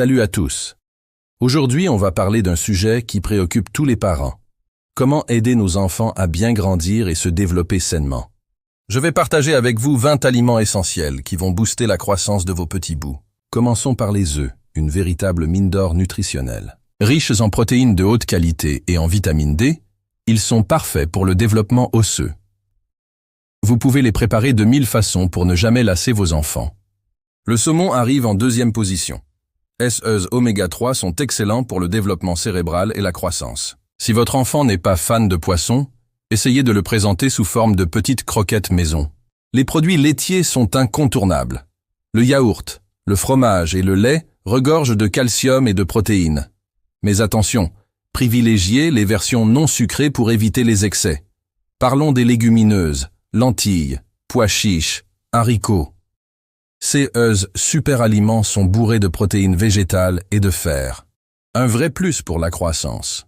Salut à tous. Aujourd'hui, on va parler d'un sujet qui préoccupe tous les parents. Comment aider nos enfants à bien grandir et se développer sainement? Je vais partager avec vous 20 aliments essentiels qui vont booster la croissance de vos petits bouts. Commençons par les œufs, une véritable mine d'or nutritionnelle. Riches en protéines de haute qualité et en vitamine D, ils sont parfaits pour le développement osseux. Vous pouvez les préparer de 1000 façons pour ne jamais lasser vos enfants. Le saumon arrive en deuxième position. SEs oméga 3 sont excellents pour le développement cérébral et la croissance. Si votre enfant n'est pas fan de poisson, essayez de le présenter sous forme de petites croquettes maison. Les produits laitiers sont incontournables. Le yaourt, le fromage et le lait regorgent de calcium et de protéines. Mais attention, privilégiez les versions non sucrées pour éviter les excès. Parlons des légumineuses, lentilles, pois chiches, haricots. Ces super aliments sont bourrés de protéines végétales et de fer. Un vrai plus pour la croissance.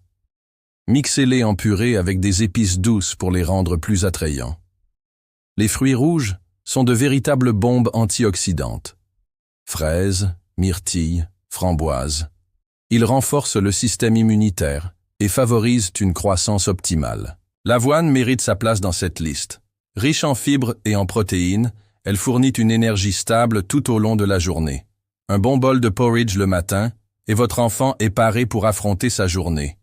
Mixez-les en purée avec des épices douces pour les rendre plus attrayants. Les fruits rouges sont de véritables bombes antioxydantes. Fraises, myrtilles, framboises. Ils renforcent le système immunitaire et favorisent une croissance optimale. L'avoine mérite sa place dans cette liste. Riche en fibres et en protéines, elle fournit une énergie stable tout au long de la journée. Un bon bol de porridge le matin, et votre enfant est paré pour affronter sa journée.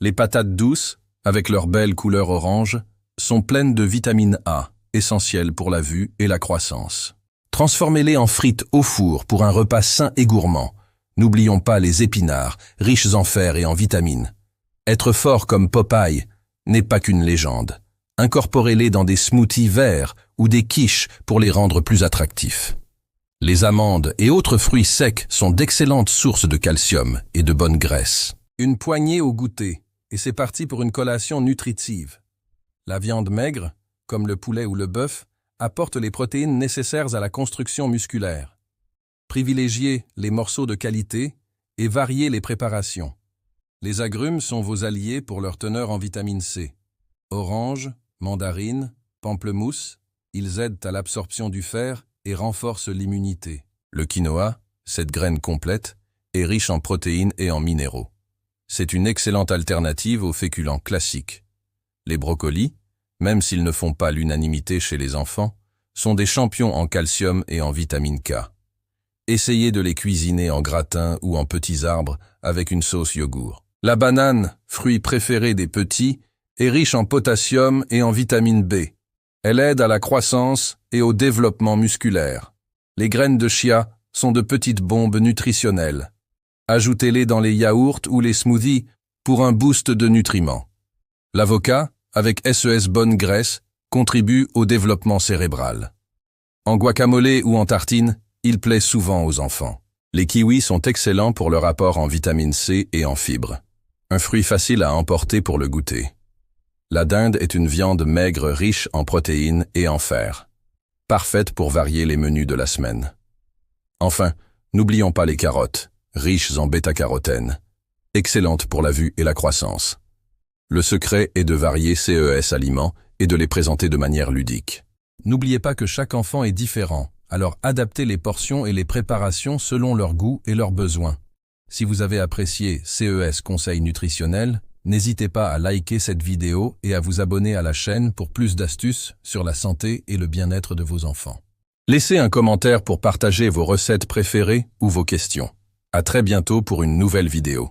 Les patates douces, avec leur belle couleur orange, sont pleines de vitamine A, essentielle pour la vue et la croissance. Transformez-les en frites au four pour un repas sain et gourmand. N'oublions pas les épinards, riches en fer et en vitamines. Être fort comme Popeye n'est pas qu'une légende. Incorporez-les dans des smoothies verts ou des quiches pour les rendre plus attractifs. Les amandes et autres fruits secs sont d'excellentes sources de calcium et de bonne graisse. Une poignée au goûter, et c'est parti pour une collation nutritive. La viande maigre, comme le poulet ou le bœuf, apporte les protéines nécessaires à la construction musculaire. Privilégiez les morceaux de qualité et variez les préparations. Les agrumes sont vos alliés pour leur teneur en vitamine C. Orange, mandarine, pamplemousse, ils aident à l'absorption du fer et renforcent l'immunité. Le quinoa, cette graine complète, est riche en protéines et en minéraux. C'est une excellente alternative aux féculents classiques. Les brocolis, même s'ils ne font pas l'unanimité chez les enfants, sont des champions en calcium et en vitamine K. Essayez de les cuisiner en gratin ou en petits arbres avec une sauce yogourt. La banane, fruit préféré des petits, est riche en potassium et en vitamine B. Elle aide à la croissance et au développement musculaire. Les graines de chia sont de petites bombes nutritionnelles. Ajoutez-les dans les yaourts ou les smoothies pour un boost de nutriments. L'avocat, avec SEs bonne graisse, contribue au développement cérébral. En guacamole ou en tartine, il plaît souvent aux enfants. Les kiwis sont excellents pour leur apport en vitamine C et en fibres. Un fruit facile à emporter pour le goûter. La dinde est une viande maigre riche en protéines et en fer. Parfaite pour varier les menus de la semaine. Enfin, n'oublions pas les carottes, riches en bêta-carotène. Excellentes pour la vue et la croissance. Le secret est de varier ces aliments et de les présenter de manière ludique. N'oubliez pas que chaque enfant est différent, alors adaptez les portions et les préparations selon leur goût et leurs besoins. Si vous avez apprécié CES Conseils nutritionnels, n'hésitez pas à liker cette vidéo et à vous abonner à la chaîne pour plus d'astuces sur la santé et le bien-être de vos enfants. Laissez un commentaire pour partager vos recettes préférées ou vos questions. À très bientôt pour une nouvelle vidéo.